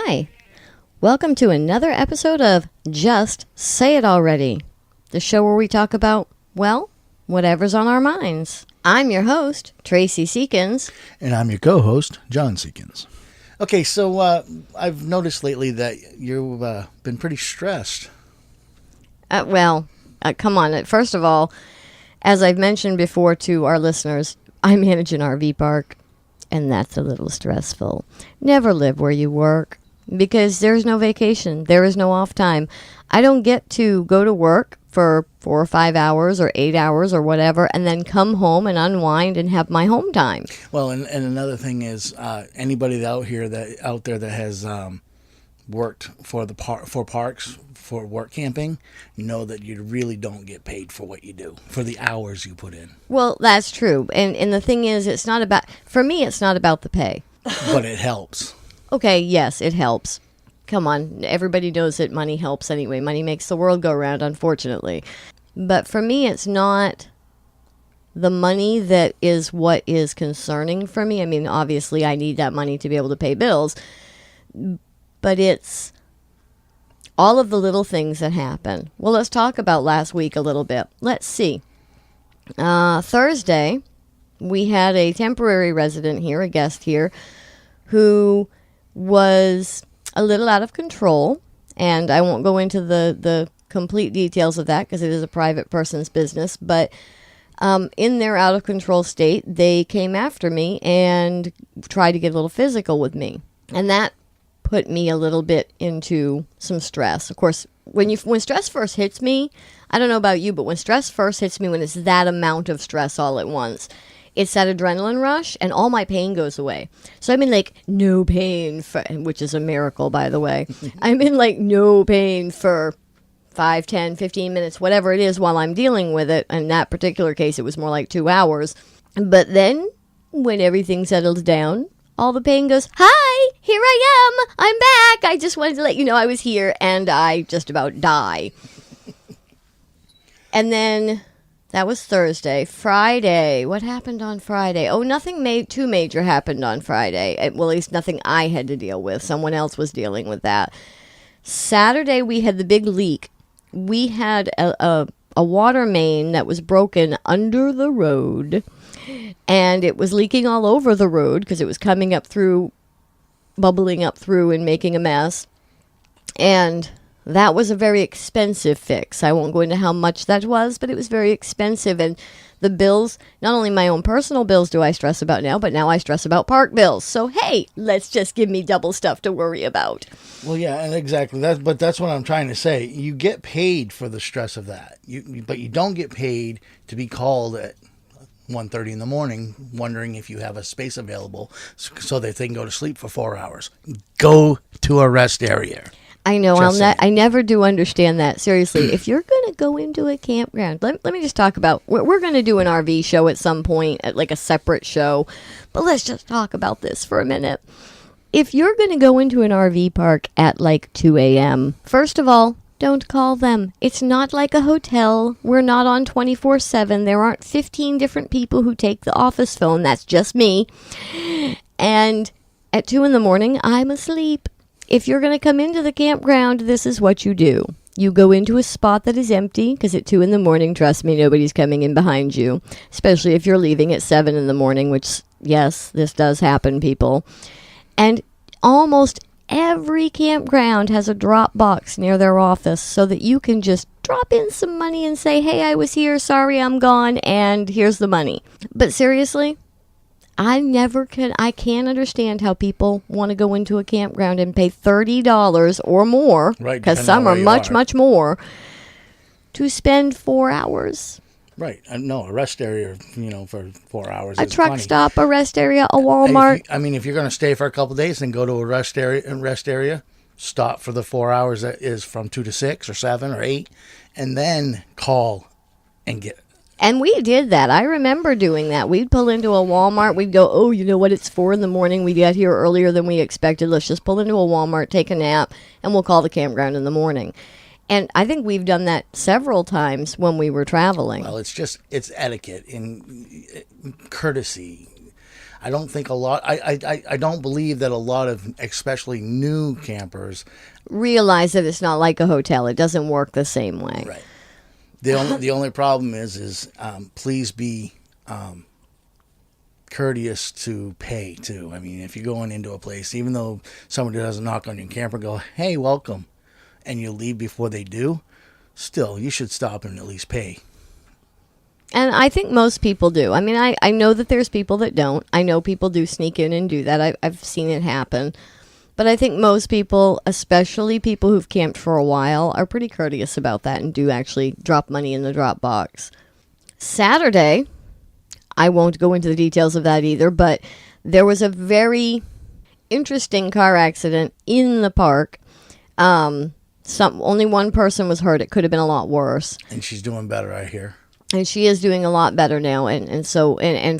Hi, welcome to another episode of Just Say It Already, the show where we talk about, well, whatever's on our minds. I'm your host, Tracy Seekins. And I'm your co-host, John Seekins. Okay, so I've noticed lately that you've been pretty stressed. Come on. First of all, as I've mentioned before to our listeners, I manage an RV park, and that's a little stressful. Never live where you work, because there's no vacation. There is no off time. I don't get to go to work for 4 or 5 hours or 8 hours or whatever, and then come home and unwind and have my home time. Well, and another thing is, anybody out there that has worked for parks for work camping, know that you really don't get paid for what you do, for the hours you put in. Well, that's true, and the thing is, it's not about the pay, but it helps. Okay, yes, it helps. Come on, everybody knows that money helps anyway. Money makes the world go round, unfortunately. But for me, it's not the money that is what is concerning for me. I mean, obviously, I need that money to be able to pay bills. But it's all of the little things that happen. Well, let's talk about last week a little bit. Let's see. Thursday, we had a temporary resident here, a guest here, who was a little out of control, and I won't go into the complete details of that because it is a private person's business, but in their out of control state, they came after me and tried to get a little physical with me, and that put me a little bit into some stress. Of course, when stress first hits me, I don't know about you, but when stress first hits me, when it's that amount of stress all at once, it's that adrenaline rush, and all my pain goes away. So I'm in like no pain, which is a miracle, by the way. I'm in like no pain for 5, 10, 15 minutes, whatever it is, while I'm dealing with it. In that particular case, it was more like 2 hours. But then, when everything settles down, all the pain goes, hi, here I am, I'm back. I just wanted to let you know I was here, and I just about die. And then that was Thursday. Friday, what happened on Friday? Oh, nothing too major happened on Friday. Well, at least nothing I had to deal with. Someone else was dealing with that. Saturday, we had the big leak. We had a water main that was broken under the road, and it was leaking all over the road because it was coming up through, bubbling up through and making a mess. And that was a very expensive fix. I won't go into how much that was, but it was very expensive. And the bills, not only my own personal bills do I stress about now, but now I stress about park bills. So, hey, let's just give me double stuff to worry about. Well, yeah, and exactly. But that's what I'm trying to say. You get paid for the stress of that, but you don't get paid to be called at 1:30 in the morning wondering if you have a space available so that they can go to sleep for 4 hours. Go to a rest area. I know. I never do understand that. Seriously, if you're going to go into a campground, let me just talk about, we're going to do an RV show at some point, at like a separate show, but let's just talk about this for a minute. If you're going to go into an RV park at like 2 a.m., first of all, don't call them. It's not like a hotel. We're not on 24/7. There aren't 15 different people who take the office phone. That's just me. And at 2 in the morning, I'm asleep. If you're going to come into the campground, this is what you do. You go into a spot that is empty, because at 2 in the morning, trust me, nobody's coming in behind you, especially if you're leaving at 7 in the morning, which, yes, this does happen, people. And almost every campground has a drop box near their office so that you can just drop in some money and say, hey, I was here, sorry, I'm gone, and here's the money. But seriously, I can't understand how people want to go into a campground and pay $30 or more, right? Because some are much more, to spend 4 hours. Right. No, a rest area, for 4 hours. A truck stop, a rest area, a Walmart. If you're going to stay for a couple of days, then go to a rest area, stop for the 4 hours that is from 2 to 6 or 7 or 8, and then call and get. And we did that. I remember doing that. We'd pull into a Walmart. We'd go, oh, you know what? It's 4 in the morning. We got here earlier than we expected. Let's just pull into a Walmart, take a nap, and we'll call the campground in the morning. And I think we've done that several times when we were traveling. Well, it's etiquette and courtesy. I don't think a lot. I don't believe that a lot of, especially new campers, Realize that it's not like a hotel. It doesn't work the same way. right. The only problem is please be courteous to pay too. I mean, if you're going into a place, even though somebody doesn't knock on your camper, go, hey, welcome, and you leave before they do, still you should stop and at least pay. And I think most people do. I mean, I know that there's people that don't. I know people do sneak in and do that. I've seen it happen. But I think most people, especially people who've camped for a while, are pretty courteous about that and do actually drop money in the drop box. Saturday, I won't go into the details of that either, but there was a very interesting car accident in the park. Only one person was hurt. It could have been a lot worse. And she's doing better, I hear. And she is doing a lot better now, and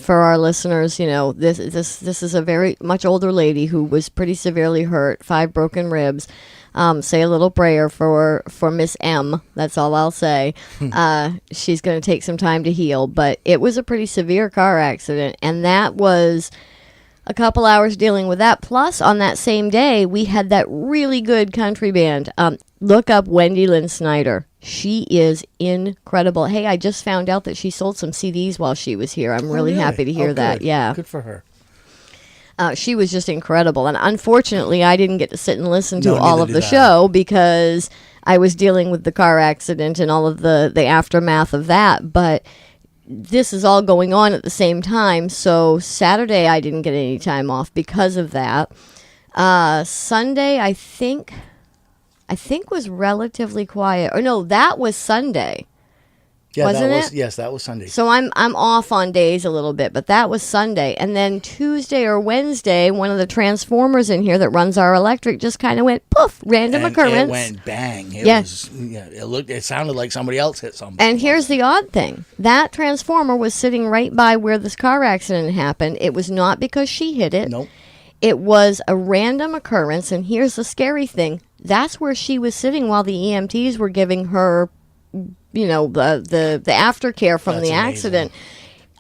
for our listeners, you know, this is a very much older lady who was pretty severely hurt, 5 broken ribs. Say a little prayer for Miss M. That's all I'll say. She's going to take some time to heal, but it was a pretty severe car accident, and that was a couple hours dealing with that. Plus, on that same day, we had that really good country band. Look up Wendy Lynn Snyder. She is incredible. Hey, I just found out that she sold some CDs while she was here. I'm really happy to hear that. Good. Yeah. Good for her. She was just incredible. And unfortunately, I didn't get to sit and listen to No, all neither of did the I. show because I was dealing with the car accident and all of the aftermath of that. But this is all going on at the same time. So Saturday, I didn't get any time off because of that. Sunday, I think was relatively quiet. Or no, that was Sunday. Yeah, Wasn't that was, it? Yes, that was Sunday. So I'm off on days a little bit, but that was Sunday. And then Tuesday or Wednesday, one of the transformers in here that runs our electric just kind of went poof, random And occurrence. it went bang. Yes. It sounded like somebody else hit something. And here's the odd thing. That transformer was sitting right by where this car accident happened. It was not because she hit it. Nope. It was a random occurrence, and here's the scary thing. That's where she was sitting while the EMTs were giving her, you know, the aftercare from That's the amazing. accident.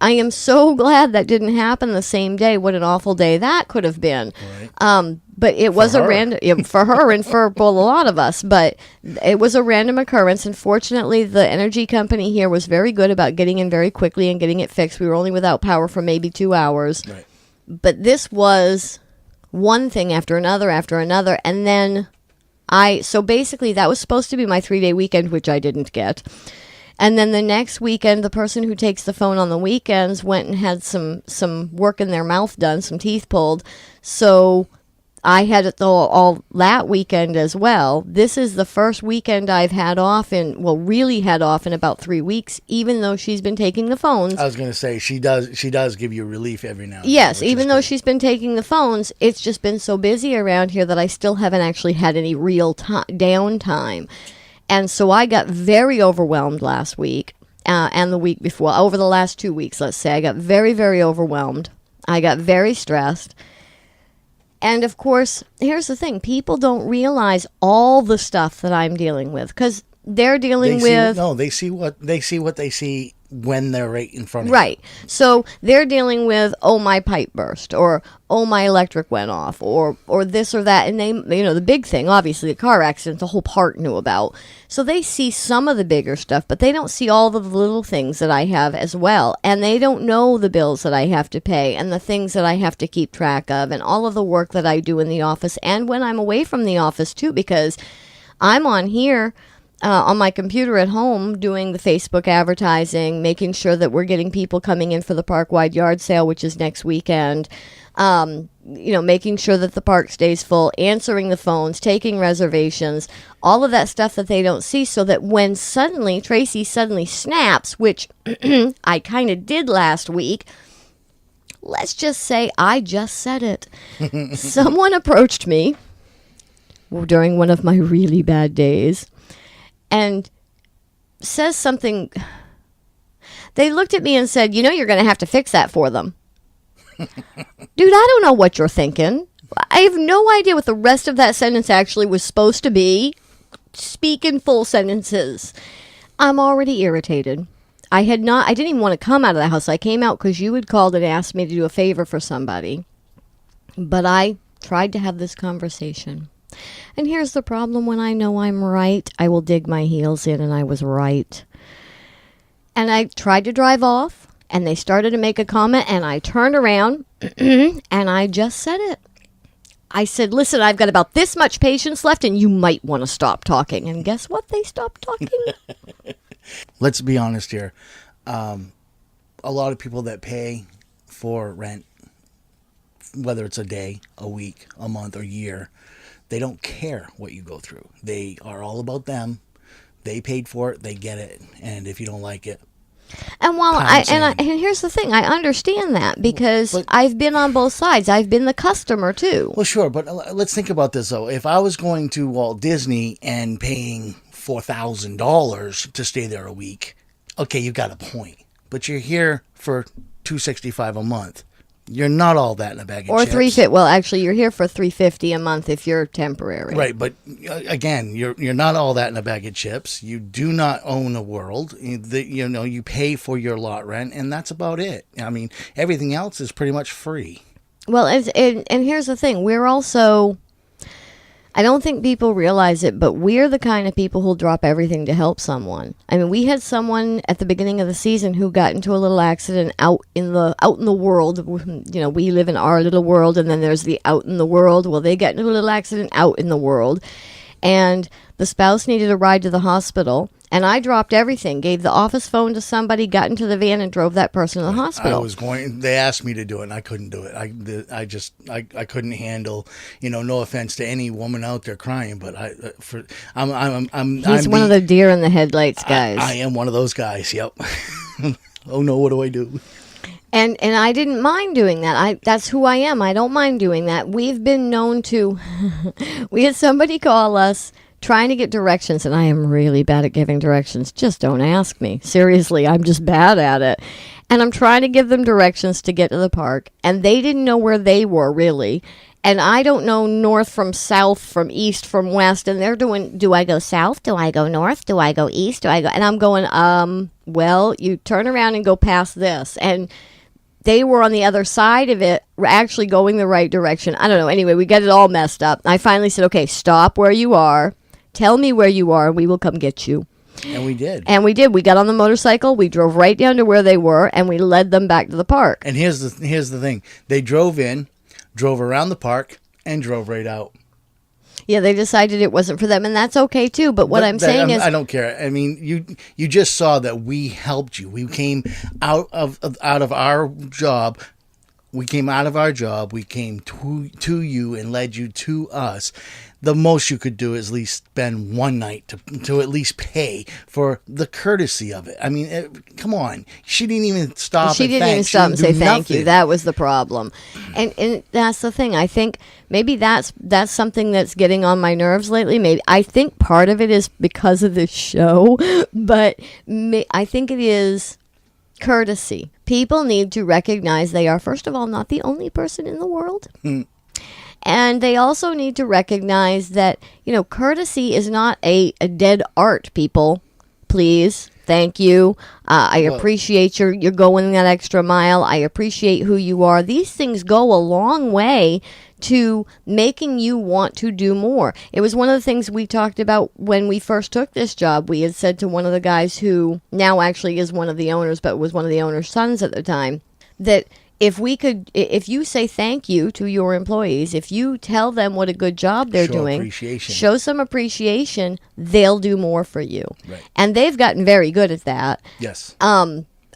I am so glad that didn't happen the same day. What an awful day that could have been. Right. But it was a her. random for her and for a lot of us. But it was a random occurrence. And fortunately, the energy company here was very good about getting in very quickly and getting it fixed. We were only without power for maybe 2 hours. Right. But this was one thing after another, and then so basically that was supposed to be my 3-day weekend, which I didn't get. And then the next weekend, the person who takes the phone on the weekends went and had some work in their mouth done, some teeth pulled. So I had it all that weekend as well. This is the first weekend I've had off really had off in about 3 weeks, even though she's been taking the phones. I was going to say, she does give you relief every now and then. Yes, which even is though good. she's been taking the phones, it's just been so busy around here that I still haven't actually had any real downtime. And so I got very overwhelmed last week and the week before. Over the last 2 weeks, let's say, I got very, very overwhelmed. I got very stressed. And of course, here's the thing. People don't realize all the stuff that I'm dealing with because they're dealing with... They see what they see when they're right in front of Right. So they're dealing with, oh, my pipe burst, or oh, my electric went off, or this or that. And they, you know, the big thing, obviously, the car accident, the whole park knew about. So they see some of the bigger stuff, but they don't see all the little things that I have as well. And they don't know the bills that I have to pay and the things that I have to keep track of and all of the work that I do in the office and when I'm away from the office, too, because I'm on here on my computer at home doing the Facebook advertising, making sure that we're getting people coming in for the park-wide yard sale, which is next weekend, making sure that the park stays full, answering the phones, taking reservations, all of that stuff that they don't see, so that when Tracy suddenly snaps, which I kind of did last week, let's just say I just said it. Someone approached me during one of my really bad days and says something. They looked at me and said, you know, you're going to have to fix that for them. Dude, I don't know what you're thinking. I have no idea what the rest of that sentence actually was supposed to be. Speak in full sentences. I'm already irritated. I didn't even want to come out of the house. I came out because you had called and asked me to do a favor for somebody. But I tried to have this conversation. And here's the problem. When I know I'm right, I will dig my heels in, and I was right. And I tried to drive off, and they started to make a comment, and I turned around, and I just said it. I said, listen, I've got about this much patience left, and you might want to stop talking. And guess what? They stopped talking. Let's be honest here. A lot of people that pay for rent, whether it's a day, a week, a month, or year, they don't care what you go through. They are all about them. They paid for it. They get it. And if you don't like it, and and here's the thing, I understand that because I've been on both sides. I've been the customer too. Well, sure, but let's think about this though. If I was going to Walt Disney and paying $4,000 to stay there a week, okay, you got a point. But you're here for $265 a month. You're not all that in a bag of or chips. $350. Well, actually, you're here for $350 a month if you're temporary. Right, but again, you're not all that in a bag of chips. You do not own a world. You pay for your lot rent, and that's about it. I mean, everything else is pretty much free. Well, and here's the thing: we're also. I don't think people realize it, but we're the kind of people who'll drop everything to help someone. I mean, we had someone at the beginning of the season who got into a little accident out in the world. You know, we live in our little world, and then there's the out in the world. Well, they got into a little accident out in the world, and the spouse needed a ride to the hospital. And I dropped everything, gave the office phone to somebody, got into the van, and drove that person to the hospital. They asked me to do it, and I couldn't do it. I couldn't handle, no offense to any woman out there crying, but He's one of the deer in the headlights guys. I am one of those guys, yep. Oh no, what do I do? And I didn't mind doing that. That's who I am. I don't mind doing that. We've been known to, we had somebody call us, trying to get directions, and I am really bad at giving directions. Just don't ask me. Seriously, I'm just bad at it. And I'm trying to give them directions to get to the park, and they didn't know where they were, really. And I don't know north from south, from east from west, and they're doing, do I go south? Do I go north? Do I go east? And I'm going, well, you turn around and go past this. And they were on the other side of it, actually going the right direction. I don't know. Anyway, we got it all messed up. I finally said, okay, stop where you are. Tell me where you are, and we will come get you. And we did. We got on the motorcycle. We drove right down to where they were, and we led them back to the park. And here's the thing. They drove in, drove around the park, and drove right out. Yeah, they decided it wasn't for them, and that's okay, too. But what I'm saying is... I don't care. I mean, you just saw that we helped you. We came out of our job. We came out of our job. We came to you and led you to us. The most you could do is at least spend one night to at least pay for the courtesy of it. I mean, come on. She didn't even stop. She didn't even stop and say thank you. That was the problem. And that's the thing. I think maybe that's something that's getting on my nerves lately. Maybe I think part of it is because of this show, but I think it is courtesy. People need to recognize they are, first of all, not the only person in the world. And they also need to recognize that, courtesy is not a dead art, people. Please. Thank you. I appreciate you're going that extra mile. I appreciate who you are. These things go a long way to making you want to do more. It was one of the things we talked about when we first took this job. We had said to one of the guys who now actually is one of the owners, but was one of the owner's sons at the time, that if you say thank you to your employees, if you tell them what a good job they're doing, show some appreciation, they'll do more for you. Right. And they've gotten very good at that. Yes.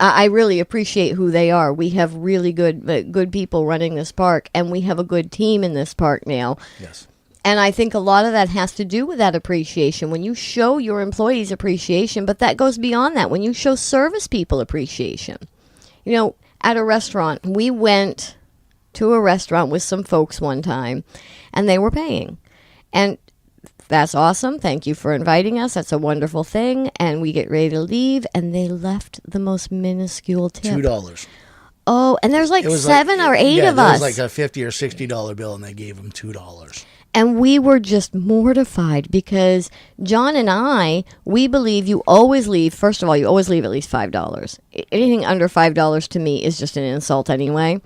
I really appreciate who they are. We have really good people running this park, and we have a good team in this park now. Yes. And I think a lot of that has to do with that appreciation. When you show your employees appreciation, but that goes beyond that. When you show service people appreciation. At a restaurant, we went to a restaurant with some folks one time, and they were paying. And that's awesome. Thank you for inviting us. That's a wonderful thing. And we get ready to leave, and they left the most minuscule tip. $2. Oh, and there's like 7 or 8 of us. It was like a $50 or $60 bill, and they gave them $2. And we were just mortified because John and I, we believe you always leave, first of all, you always leave at least $5. Anything under $5 to me is just an insult anyway.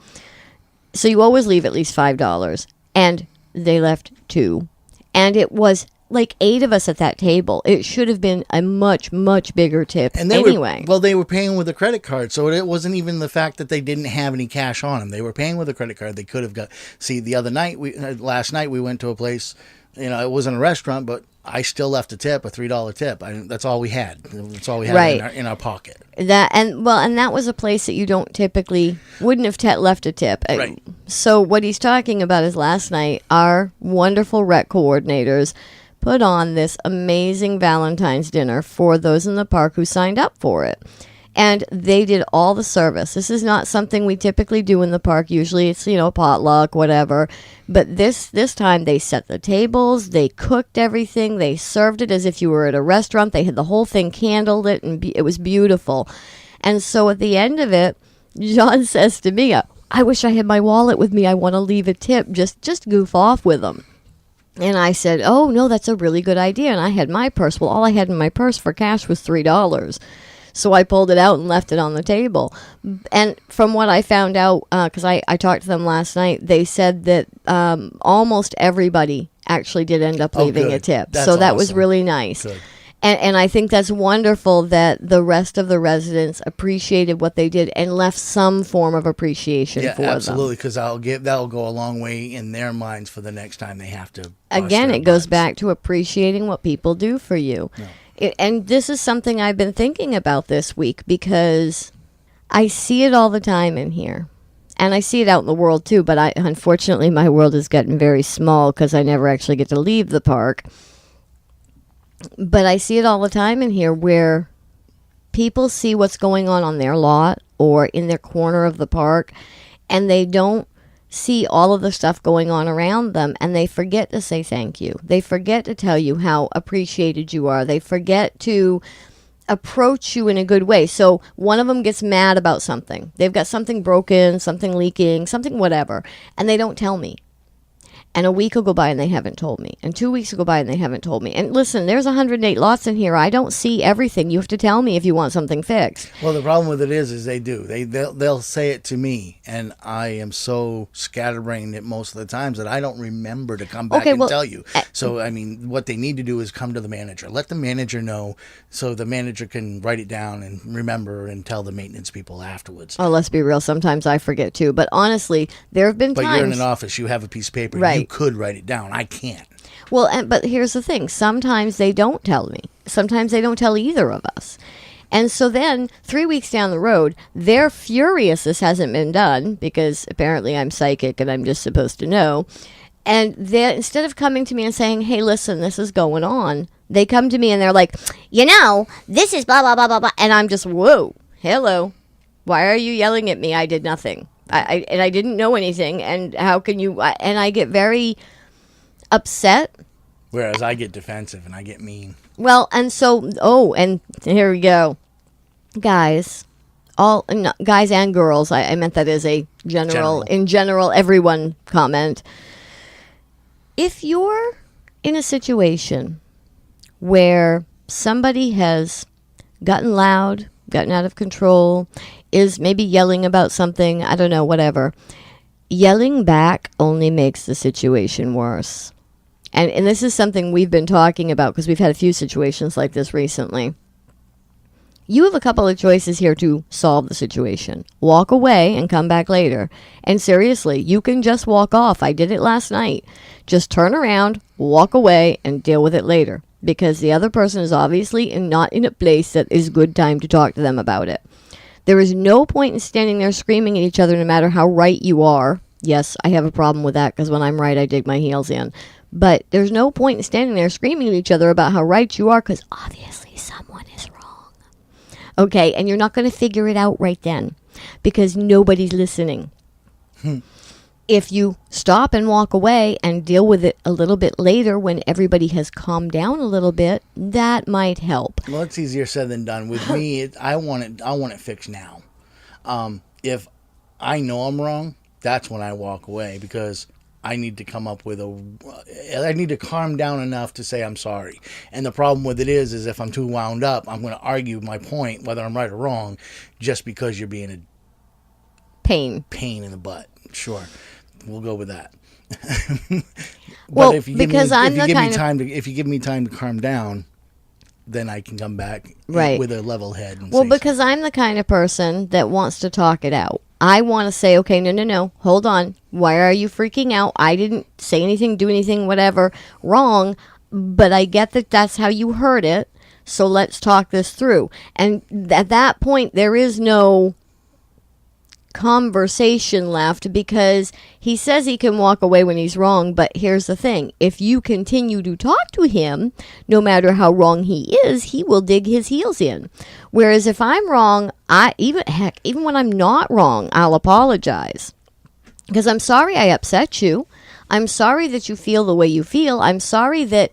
So you always leave at least $5. And they left 2. And it was like 8 of us at that table. It should have been a much, much bigger tip And they anyway. they were paying with a credit card, so it wasn't even the fact that they didn't have any cash on them. They were paying with a credit card. They could have got. See, the other night, last night we went to a place. It wasn't a restaurant, but I still left a tip, a $3 tip. That's all we had. That's all we had Right. in our pocket. And that was a place that you don't typically wouldn't have left a tip. Right. So what he's talking about is last night our wonderful rec coordinators put on this amazing Valentine's dinner for those in the park who signed up for it. And they did all the service. This is not something we typically do in the park. Usually it's, potluck, whatever. But this time they set the tables, they cooked everything, they served it as if you were at a restaurant. They had the whole thing candled it, and it was beautiful. And so at the end of it, John says to me, I wish I had my wallet with me. I want to leave a tip. Just goof off with them. And I said, oh, no, that's a really good idea. And I had my purse. Well, all I had in my purse for cash was $3. So I pulled it out and left it on the table. And from what I found out, because I talked to them last night, they said that almost everybody actually did end up leaving a tip. That's so that was awesome. really nice. Good. And I think that's wonderful that the rest of the residents appreciated what they did and left some form of appreciation for them. Yeah, absolutely, because that'll go a long way in their minds for the next time they have to. Again, it goes back to appreciating what people do for you. Yeah. And this is something I've been thinking about this week because I see it all the time in here. And I see it out in the world too, but unfortunately my world is getting very small because I never actually get to leave the park. But I see it all the time in here where people see what's going on their lot or in their corner of the park, and they don't see all of the stuff going on around them, and they forget to say thank you. They forget to tell you how appreciated you are. They forget to approach you in a good way. So one of them gets mad about something. They've got something broken, something leaking, something whatever, and they don't tell me. And a week will go by and they haven't told me. And 2 weeks will go by and they haven't told me. And listen, there's 108 lots in here. I don't see everything. You have to tell me if you want something fixed. Well, the problem with it is they do. They'll say it to me, and I am so scatterbrained at most of the times that I don't remember to come back and tell you. So, I mean, what they need to do is come to the manager. Let the manager know so the manager can write it down and remember and tell the maintenance people afterwards. Oh, let's be real. Sometimes I forget too. But honestly, there have been times. But you're in an office. You have a piece of paper. Right. You could write it down. I can't. Well, but here's the thing. Sometimes they don't tell me. Sometimes they don't tell either of us. And so then 3 weeks down the road, they're furious this hasn't been done because apparently I'm psychic and I'm just supposed to know. And instead of coming to me and saying, hey, listen, this is going on, they come to me and they're like, this is blah, blah, blah, blah, blah. And I'm just, whoa, hello. Why are you yelling at me? I did nothing. I didn't know anything. And how can you? And I get very upset. Whereas I get defensive and I get mean. Well, and so, and here we go. Guys, guys and girls, I meant that as a in general, everyone comment. If you're in a situation where somebody has gotten loud, gotten out of control, is maybe yelling about something, I don't know, whatever, yelling back only makes the situation worse. And this is something we've been talking about because we've had a few situations like this recently. You have a couple of choices here to solve the situation. Walk away and come back later. And seriously, you can just walk off. I did it last night. Just turn around, walk away, and deal with it later. Because the other person is obviously not in a place that is a good time to talk to them about it. There is no point in standing there screaming at each other no matter how right you are. Yes, I have a problem with that because when I'm right, I dig my heels in. But there's no point in standing there screaming at each other about how right you are because obviously someone is wrong. Okay, and you're not going to figure it out right then because nobody's listening. If you stop and walk away and deal with it a little bit later when everybody has calmed down a little bit, that might help. Well, it's easier said than done. With me, I want it fixed now. If I know I'm wrong, that's when I walk away because I need to come up with I need to calm down enough to say I'm sorry. And the problem with it is if I'm too wound up, I'm going to argue my point, whether I'm right or wrong, just because you're being a Pain. pain in the butt. Sure. We'll go with that. Well, if you because I'm the kind of... if you give me time to calm down, then I can come back Right. with a level head. And Well, say because I'm the kind of person that wants to talk it out. I want to say, okay, no, hold on. Why are you freaking out? I didn't say anything, do anything, whatever, wrong, but I get that that's how you heard it, so let's talk this through. And at that point, there is no conversation left because he says he can walk away when he's wrong, but here's the thing. If you continue to talk to him, no matter how wrong he is, he will dig his heels in. Whereas if I'm wrong, even when I'm not wrong, I'll apologize. Because I'm sorry I upset you. I'm sorry that you feel the way you feel. I'm sorry that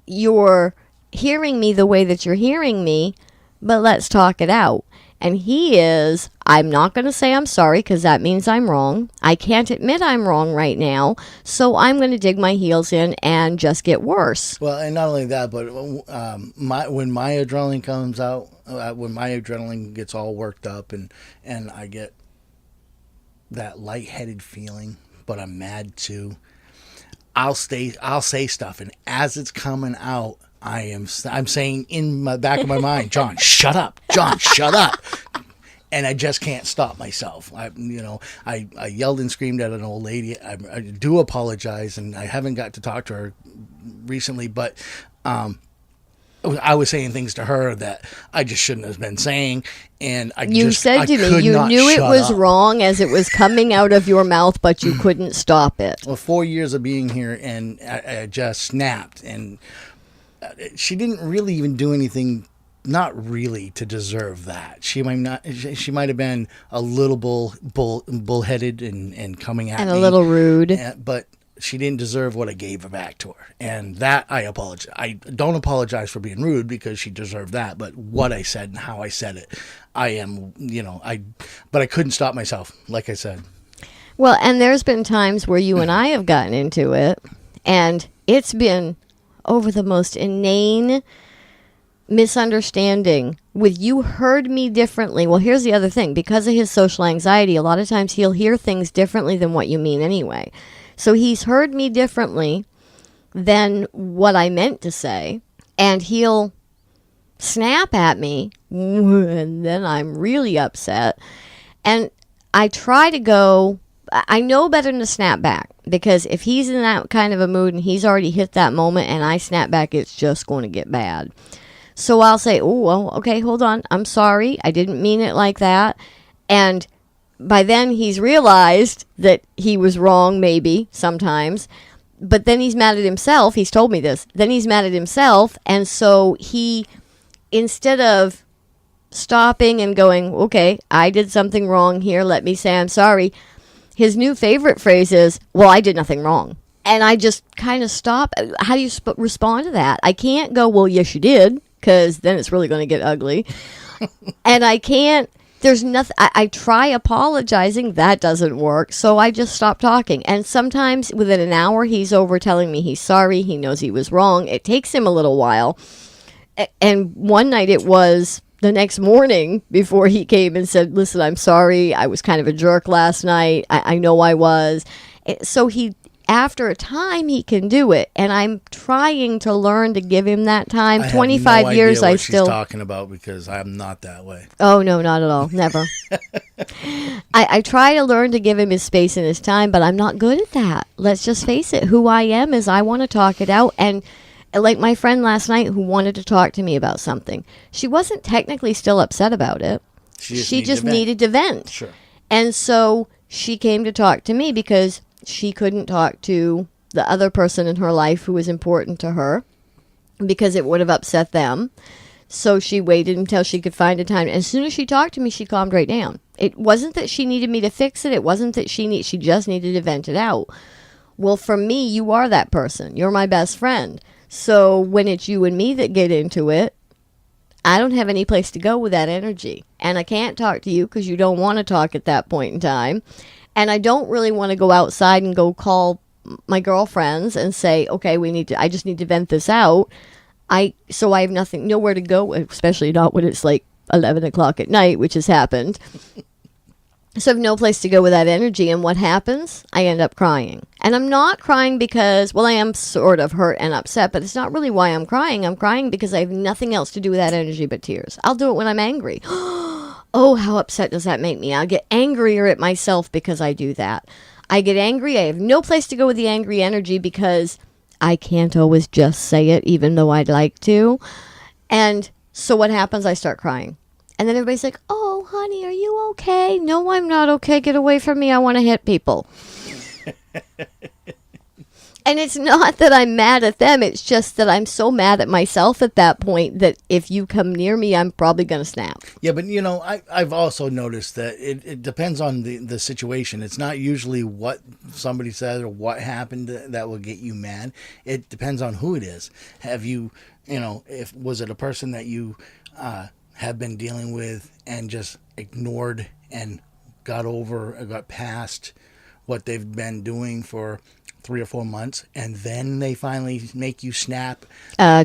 you're hearing me the way that you're hearing me, but let's talk it out. And I'm not going to say I'm sorry because that means I'm wrong. I can't admit I'm wrong right now. So I'm going to dig my heels in and just get worse. Well, and not only that, but when my adrenaline comes out, when my adrenaline gets all worked up and I get that lightheaded feeling, but I'm mad too, I'll say stuff. And as it's coming out, I'm saying in the back of my mind, John, shut up. John, shut up. And I just can't stop myself. I yelled and screamed at an old lady. I do apologize, and I haven't got to talk to her recently, but I was saying things to her that I just shouldn't have been saying. And you said to me, you knew it was wrong as it was coming out of your mouth, but you couldn't stop it. Well, 4 years of being here, and I just snapped, and she didn't really even do anything, not really, to deserve that. She might have been a little bullheaded and coming at me. And a little rude. But she didn't deserve what I gave her back to her. And that I apologize. I don't apologize for being rude because she deserved that. But what I said and how I said it, but I couldn't stop myself, like I said. Well, and there's been times where you and I have gotten into it, and it's been over the most inane misunderstanding with you heard me differently. Well, here's the other thing. Because of his social anxiety, a lot of times he'll hear things differently than what you mean anyway. So he's heard me differently than what I meant to say, and he'll snap at me, and then I'm really upset. And I try to go... I know better than to snap back, because if he's in that kind of a mood and he's already hit that moment and I snap back, it's just going to get bad. So I'll say, oh, well, okay, hold on. I'm sorry. I didn't mean it like that. And by then he's realized that he was wrong, maybe, sometimes. But then he's mad at himself. He's told me this. Then he's mad at himself. And so he, instead of stopping and going, okay, I did something wrong here, let me say I'm sorry, his new favorite phrase is, well, I did nothing wrong. And I just kind of stop. How do you respond to that? I can't go, well, yes, you did, because then it's really going to get ugly. And I can't, there's nothing, I try apologizing. That doesn't work. So I just stop talking. And sometimes within an hour, he's over telling me he's sorry. He knows he was wrong. It takes him a little while. And one night it was the next morning before he came and said, listen, I'm sorry. I was kind of a jerk last night. I know I was. So after a time, he can do it. And I'm trying to learn to give him that time. 25 years, I still... she's talking about, because I'm not that way. Oh, no, not at all. Never. I try to learn to give him his space and his time, but I'm not good at that. Let's just face it. Who I am is I want to talk it out. And like my friend last night who wanted to talk to me about something. She wasn't technically still upset about it. She just needed to vent. Sure. And so she came to talk to me because she couldn't talk to the other person in her life who was important to her because it would have upset them. So she waited until she could find a time. And as soon as she talked to me, she calmed right down. It wasn't that she needed me to fix it. It wasn't that she just needed to vent it out. Well, for me, you are that person. You're my best friend. So when it's you and me that get into it, I don't have any place to go with that energy. And I can't talk to you because you don't want to talk at that point in time. And I don't really want to go outside and go call my girlfriends and say, okay, I just need to vent this out. So I have nowhere to go, especially not when it's like 11 o'clock at night, which has happened. So I have no place to go with that energy. And what happens? I end up crying. And I'm not crying because, well, I am sort of hurt and upset, but it's not really why I'm crying. I'm crying because I have nothing else to do with that energy but tears. I'll do it when I'm angry. Oh, how upset does that make me? I'll get angrier at myself because I do that. I get angry. I have no place to go with the angry energy because I can't always just say it, even though I'd like to. And so what happens? I start crying. And then everybody's like, oh, honey, are you okay? No, I'm not okay. Get away from me. I want to hit people. And it's not that I'm mad at them. It's just that I'm so mad at myself at that point that if you come near me, I'm probably going to snap. Yeah, but, I've also noticed that it depends on the situation. It's not usually what somebody says or what happened that will get you mad. It depends on who it is. Have you, was it a person that you have been dealing with and just ignored and got past what they've been doing for 3 or 4 months, and then they finally make you snap?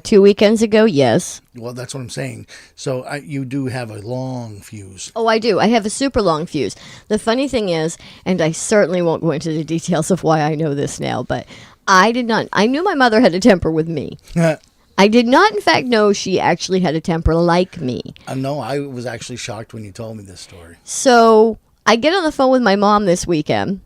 2 weekends ago, yes. Well, that's what I'm saying. So you do have a long fuse. Oh, I do. I have a super long fuse. The funny thing is, and I certainly won't go into the details of why I know this now, but I knew my mother had a temper with me. I did not, in fact, know she actually had a temper like me. No, I was actually shocked when you told me this story. So I get on the phone with my mom this weekend,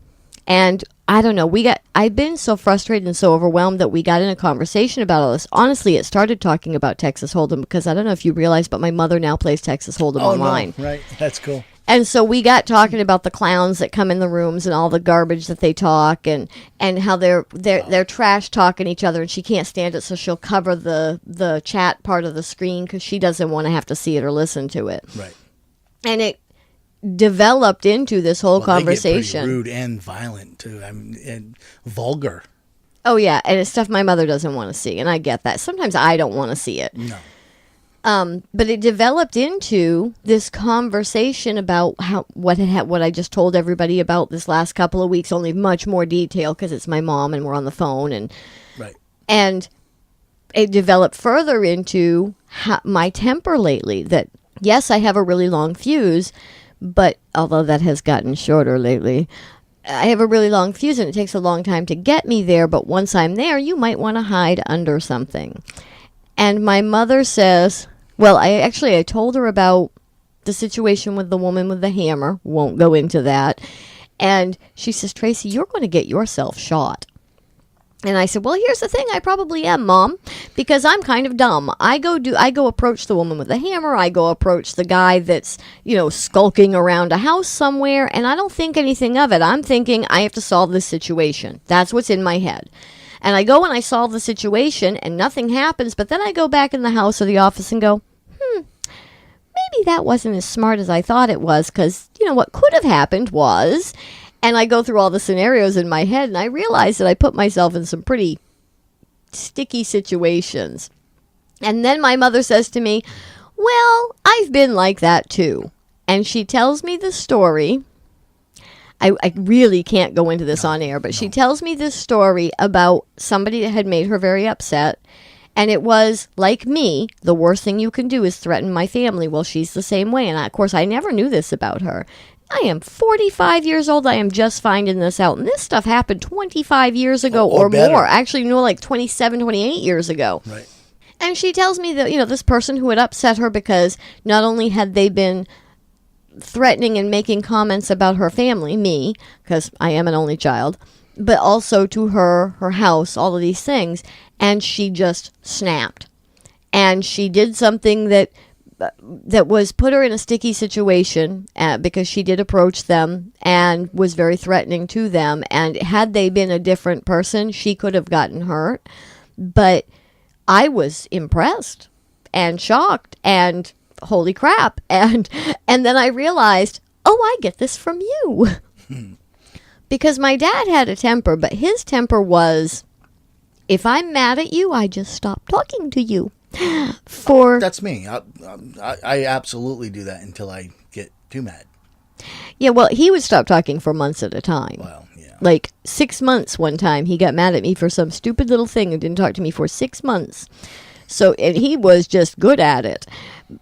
and I don't know, I've been so frustrated and so overwhelmed that we got in a conversation about all this. Honestly, it started talking about Texas Hold'em because I don't know if you realize, but my mother now plays Texas Hold'em online. No, right. That's cool. And so we got talking about the clowns that come in the rooms and all the garbage that they talk and how they're trash talking each other, and she can't stand it, so she'll cover the chat part of the screen because she doesn't want to have to see it or listen to it. Right. And it developed into this whole conversation. They get pretty rude and violent too. And vulgar. Oh yeah, and it's stuff my mother doesn't want to see, and I get that. Sometimes I don't want to see it. No. But it developed into this conversation about what I just told everybody about this last couple of weeks, only much more detail because it's my mom and we're on the phone, and right. And it developed further into my temper lately. That yes, I have a really long fuse, but although that has gotten shorter lately, I have a really long fuse and it takes a long time to get me there. But once I'm there, you might want to hide under something. And my mother says, well, I told her about the situation with the woman with the hammer. Won't go into that. And she says, Tracy, you're going to get yourself shot. And I said, well, here's the thing. I probably am, Mom, because I'm kind of dumb. I go approach the woman with the hammer. I go approach the guy that's, skulking around a house somewhere. And I don't think anything of it. I'm thinking I have to solve this situation. That's what's in my head. And I go and I solve the situation and nothing happens. But then I go back in the house or the office and go, maybe that wasn't as smart as I thought it was. Because, what could have happened was... And I go through all the scenarios in my head, and I realize that I put myself in some pretty sticky situations. And then my mother says to me, well, I've been like that too. And she tells me the story. I really can't go into this on air, but she tells me this story about somebody that had made her very upset. And it was, like me, the worst thing you can do is threaten my family. Well, she's the same way. And of course, I never knew this about her. I am 45 years old. I am just finding this out. And this stuff happened 25 years ago or more. Actually, like 27, 28 years ago. Right. And she tells me that, this person who had upset her because not only had they been threatening and making comments about her family, me, because I am an only child, but also to her house, all of these things. And she just snapped. And she did something that was put her in a sticky situation because she did approach them and was very threatening to them. And had they been a different person, she could have gotten hurt. But I was impressed and shocked and holy crap. And then I realized, oh, I get this from you. Because my dad had a temper, but his temper was, if I'm mad at you, I just stop talking to you. That's me. I absolutely do that until I get too mad. Yeah, well, he would stop talking for months at a time. Well, yeah. Like 6 months one time, he got mad at me for some stupid little thing and didn't talk to me for 6 months. So, and he was just good at it.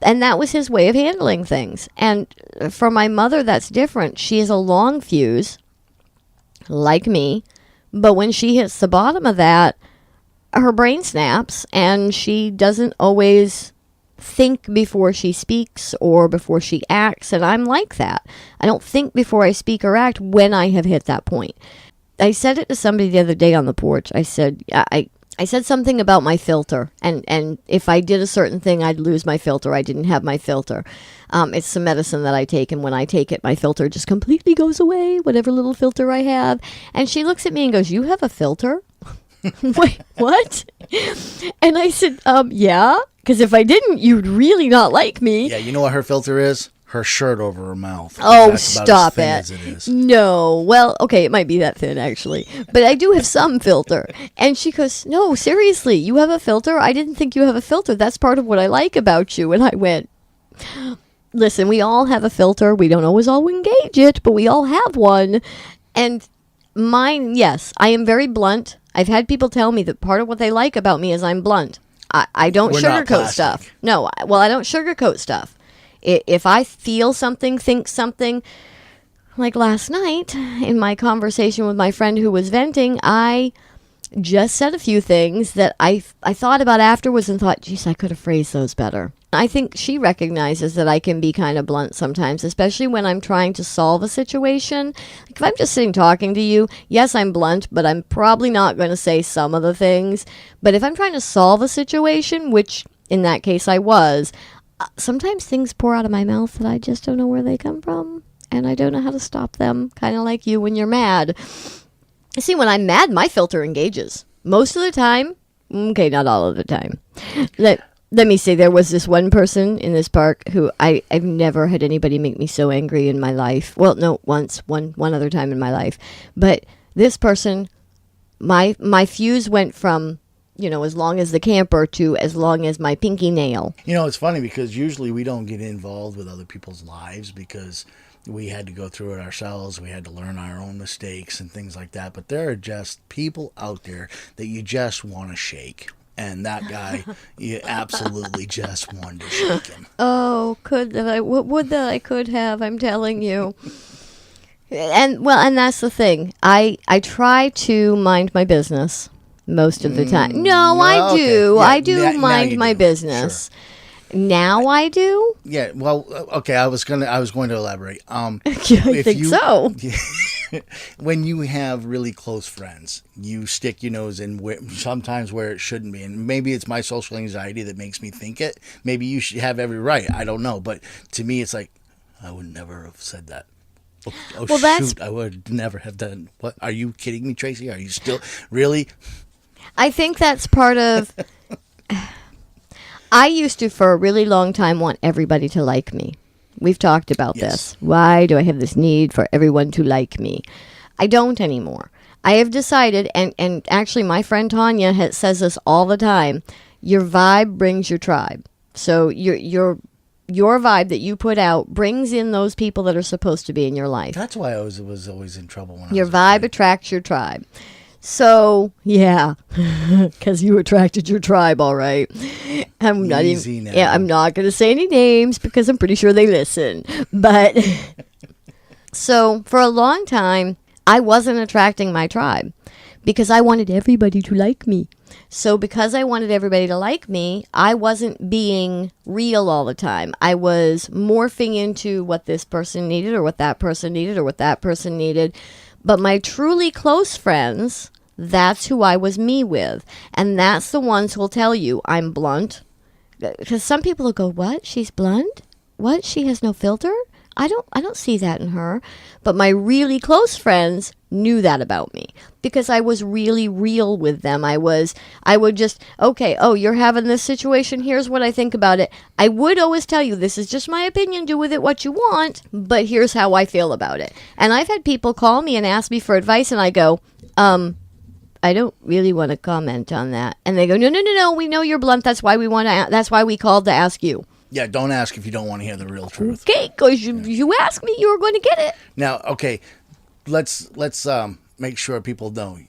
And that was his way of handling things. And for my mother, that's different. She has a long fuse, like me. But when she hits the bottom of that, her brain snaps and she doesn't always think before she speaks or before she acts. And I'm like that. I don't think before I speak or act when I have hit that point. I said it to somebody the other day on the porch. I said, I said something about my filter, and if I did a certain thing, I'd lose my filter. I didn't have my filter. It's some medicine that I take, and when I take it, my filter just completely goes away, whatever little filter I have. And she looks at me and goes, "You have a filter?" Wait, what? And I said, yeah, because if I didn't, you'd really not like me. Yeah, you know what her filter is? Her shirt over her mouth. Oh, That's about stop as thin it. as it is. No. Well, okay, it might be that thin, actually. But I do have some filter. And she goes, "No, seriously, you have a filter? I didn't think you have a filter. That's part of what I like about you." And I went, "Listen, we all have a filter. We don't always all engage it, but we all have one." And mine, yes, I am very blunt. I've had people tell me that part of what they like about me is I'm blunt. I don't We're not sugarcoat plastic. stuff. No, well, I don't sugarcoat stuff. If I feel something, think something, like last night in my conversation with my friend who was venting, I just said a few things that I thought about afterwards and thought, geez, I could have phrased those better. I think she recognizes that I can be kind of blunt sometimes, especially when I'm trying to solve a situation. Like if I'm just sitting talking to you, yes, I'm blunt, but I'm probably not going to say some of the things. But if I'm trying to solve a situation, which in that case I was, sometimes things pour out of my mouth that I just don't know where they come from, and I don't know how to stop them, kind of like you when you're mad. See, when I'm mad, my filter engages. Most of the time, okay, not all of the time. Let me say, there was this one person in this park who I've never had anybody make me so angry in my life. Well, no, once, one other time in my life. But this person, my fuse went from, as long as the camper to as long as my pinky nail. It's funny because usually we don't get involved with other people's lives because we had to go through it ourselves. We had to learn our own mistakes and things like that. But there are just people out there that you just want to shake. And that guy, you absolutely just wanted to shake him. Oh, what would that I could have, I'm telling you. And that's the thing. I try to mind my business most of the time. No, I do. Okay. Yeah, I do mind my do. business. Sure. Now I do? Yeah, well, okay, I was going to elaborate. I think so. When you have really close friends, you stick your nose in sometimes where it shouldn't be. And maybe it's my social anxiety that makes me think it. Maybe you should have every right. I don't know. But to me, it's like, I would never have said that. Shoot, I would never have done. What? Are you kidding me, Tracy? Are you still really? I think that's part of... I used to, for a really long time, want everybody to like me. We've talked about this. Why do I have this need for everyone to like me? I don't anymore. I have decided, and actually my friend Tanya says this all the time, your vibe brings your tribe. So your vibe that you put out brings in those people that are supposed to be in your life. That's why I was always in trouble. When your vibe attracts your tribe. So, yeah, because you attracted your tribe, all right. I'm not going to say any names because I'm pretty sure they listen. But so for a long time, I wasn't attracting my tribe because I wanted everybody to like me. So because I wanted everybody to like me, I wasn't being real all the time. I was morphing into what this person needed or what that person needed or what that person needed. But my truly close friends, that's who I was me with. And that's the ones who'll tell you I'm blunt. Because some people will go, what? She's blunt? What? She has no filter? I don't see that in her. But my really close friends knew that about me because I was really real with them. I would just, okay, oh, you're having this situation. Here's what I think about it. I would always tell you, this is just my opinion. Do with it what you want, but here's how I feel about it. And I've had people call me and ask me for advice, and I go, I don't really want to comment on that. And they go, no, we know you're blunt. That's why that's why we called to ask you. Yeah, don't ask if you don't want to hear the real truth. Okay, because you asked me, you were going to get it. Now, okay, let's make sure people know.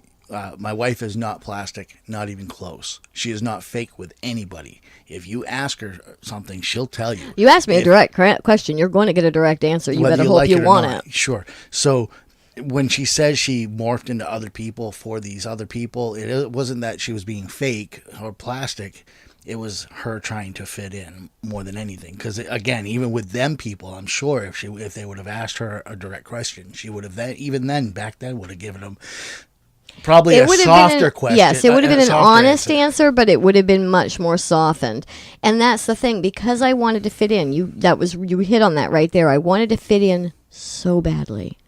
My wife is not plastic, not even close. She is not fake with anybody. If you ask her something, she'll tell you. You ask me a direct question, you're going to get a direct answer. You better hope like you it or want not. it. Sure. So when she says she morphed into other people for these other people, it wasn't that she was being fake or plastic. It was her trying to fit in more than anything. Because again, even with them people, I'm sure if they would have asked her a direct question, she would have back then would have given them probably a softer question. Yes, it would have been an honest answer, but it would have been much more softened. And that's the thing, because I wanted to fit in. You hit on that right there. I wanted to fit in so badly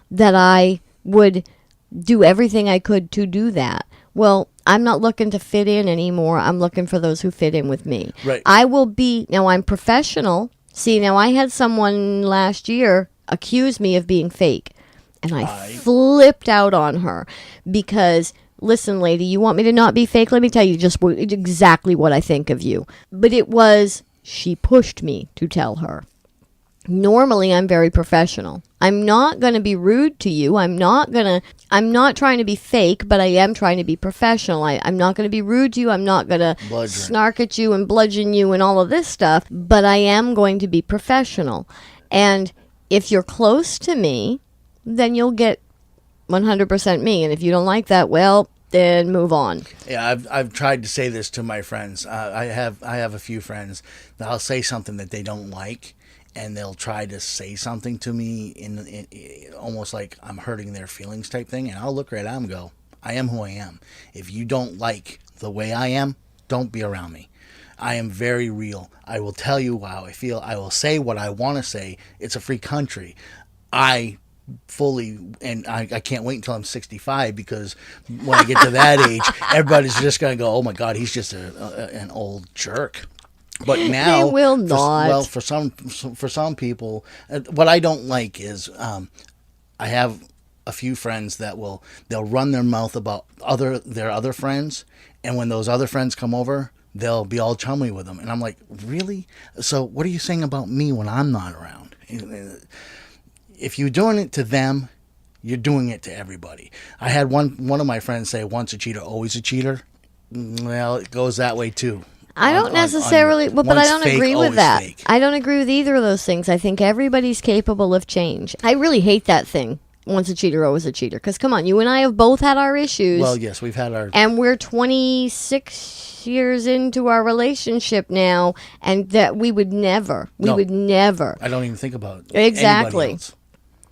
that I would do everything I could to do that. Well, I'm not looking to fit in anymore. I'm looking for those who fit in with me. Right. Now I'm professional. See, now I had someone last year accuse me of being fake. And I flipped out on her because, listen, lady, you want me to not be fake? Let me tell you just exactly what I think of you. But she pushed me to tell her. Normally, I'm very professional. I'm not going to be rude to you. I'm not trying to be fake, but I am trying to be professional. I'm not going to be rude to you. I'm not going to snark at you and bludgeon you and all of this stuff, but I am going to be professional. And if you're close to me, then you'll get 100% me. And if you don't like that, well, then move on. Yeah, I've tried to say this to my friends. I have a few friends that I'll say something that they don't like, and they'll try to say something to me in almost like I'm hurting their feelings type thing. And I'll look right at them and go, I am who I am. If you don't like the way I am, don't be around me. I am very real. I will tell you how I feel. I will say what I want to say. It's a free country. I can't wait until I'm 65, because when I get to that age, everybody's just going to go, oh my God, he's just an old jerk. But now they will not. For some people, what I don't like is I have a few friends that they'll run their mouth about their other friends, and when those other friends come over, they'll be all chummy with them, and I'm like, really? So what are you saying about me when I'm not around? If you're doing it to them, you're doing it to everybody. I had one of my friends say, once a cheater, always a cheater. Well, it goes that way too. I don't necessarily, but I don't agree with that. Fake. I don't agree with either of those things. I think everybody's capable of change. I really hate that thing. Once a cheater, always a cheater. Because come on, you and I have both had our issues. Well, yes, we've had our... And we're 26 years into our relationship now, and that we would never. I don't even think about exactly. Anybody else.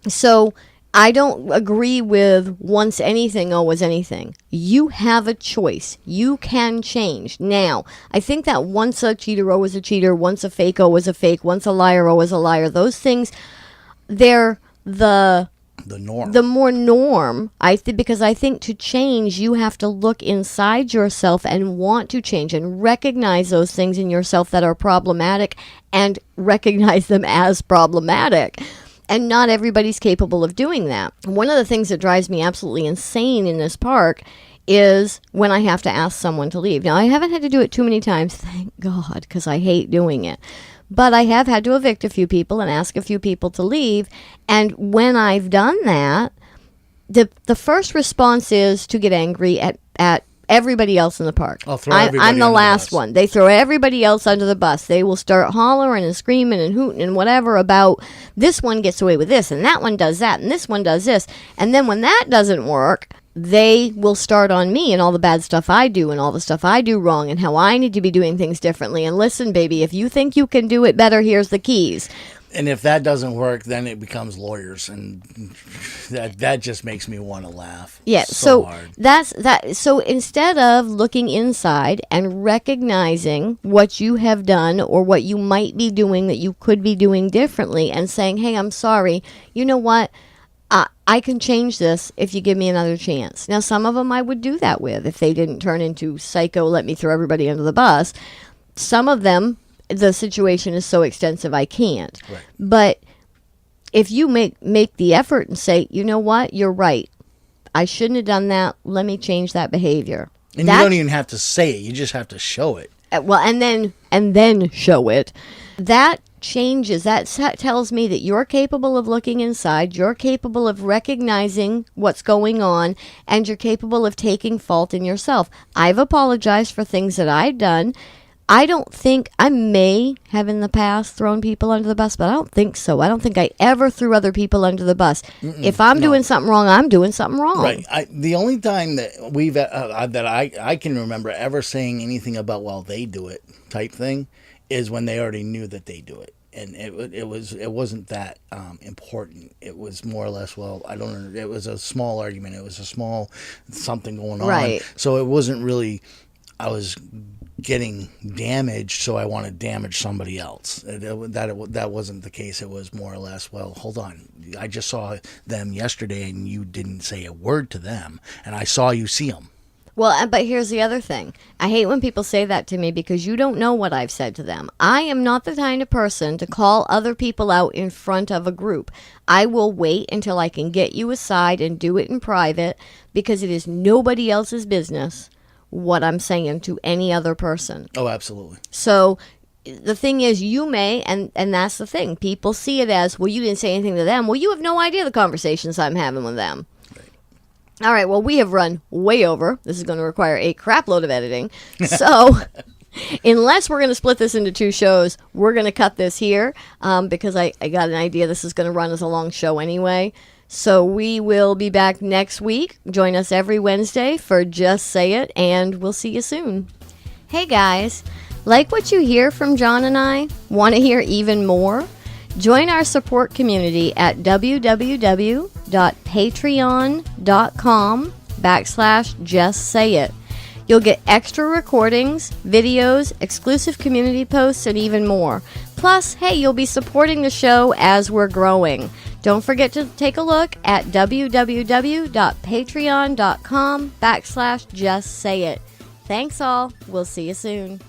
So I don't agree with once anything, always anything. You have a choice. You can change. Now, I think that once a cheater, always a cheater, once a fake, always a fake, once a liar, always a liar, those things, they're the norm. The more norm, because I think to change, you have to look inside yourself and want to change and recognize those things in yourself that are problematic and recognize them as problematic. And not everybody's capable of doing that. One of the things that drives me absolutely insane in this park is when I have to ask someone to leave. Now, I haven't had to do it too many times, thank God, because I hate doing it. But I have had to evict a few people and ask a few people to leave. And when I've done that, the first response is to get angry at everybody else in the park. I'm the last one. They throw everybody else under the bus. They will start hollering and screaming and hooting and whatever about this one gets away with this and that one does that and this one does this. And then when that doesn't work, they will start on me and all the bad stuff I do and all the stuff I do wrong and how I need to be doing things differently. And listen, baby, if you think you can do it better, here's the keys. And if that doesn't work, then it becomes lawyers, and that just makes me want to laugh. Yeah, so hard. That's that. So instead of looking inside and recognizing what you have done or what you might be doing that you could be doing differently, and saying, "Hey, I'm sorry. You know what? I can change this if you give me another chance." Now, some of them I would do that with if they didn't turn into psycho, let me throw everybody under the bus. Some of them, the situation is so extensive I can't. Right. But if you make the effort and say, you know what, you're right. I shouldn't have done that. Let me change that behavior. And you don't even have to say it. You just have to show it. Well, and then show it. That changes. That tells me that you're capable of looking inside, you're capable of recognizing what's going on, and you're capable of taking fault in yourself. I've apologized for things that I've done. I don't think, I may have in the past thrown people under the bus, but I don't think so. I don't think I ever threw other people under the bus. If I'm doing something wrong, I'm doing something wrong. Right. The only time that I can remember ever saying anything about, well, they do it type thing is when they already knew that they do it. And it wasn't that important. It was more or less, well, I don't know. It was a small argument. It was a small something going on. Right. So it wasn't really, I was getting damaged, so I want to damage somebody else. That wasn't the case. It was more or less, well, hold on. I just saw them yesterday, and you didn't say a word to them, and I saw you see them. Well, but here's the other thing. I hate when people say that to me because you don't know what I've said to them. I am not the kind of person to call other people out in front of a group. I will wait until I can get you aside and do it in private because it is nobody else's business what I'm saying to any other person. Oh, absolutely. So the thing is, you may, and that's the thing, people see it as, well, you didn't say anything to them. Well, you have no idea the conversations I'm having with them. Right. All right, well, we have run way over. This is going to require a crap load of editing. So unless we're going to split this into 2 shows, we're going to cut this here because I got an idea this is going to run as a long show anyway. So we will be back next week. Join us every Wednesday for Just Say It, and we'll see you soon. Hey guys, like what you hear from John and I? Want to hear even more? Join our support community at www.patreon.com/justsayit. You'll get extra recordings, videos, exclusive community posts, and even more. Plus, hey, you'll be supporting the show as we're growing. Don't forget to take a look at www.patreon.com/justsayit. Thanks all. We'll see you soon.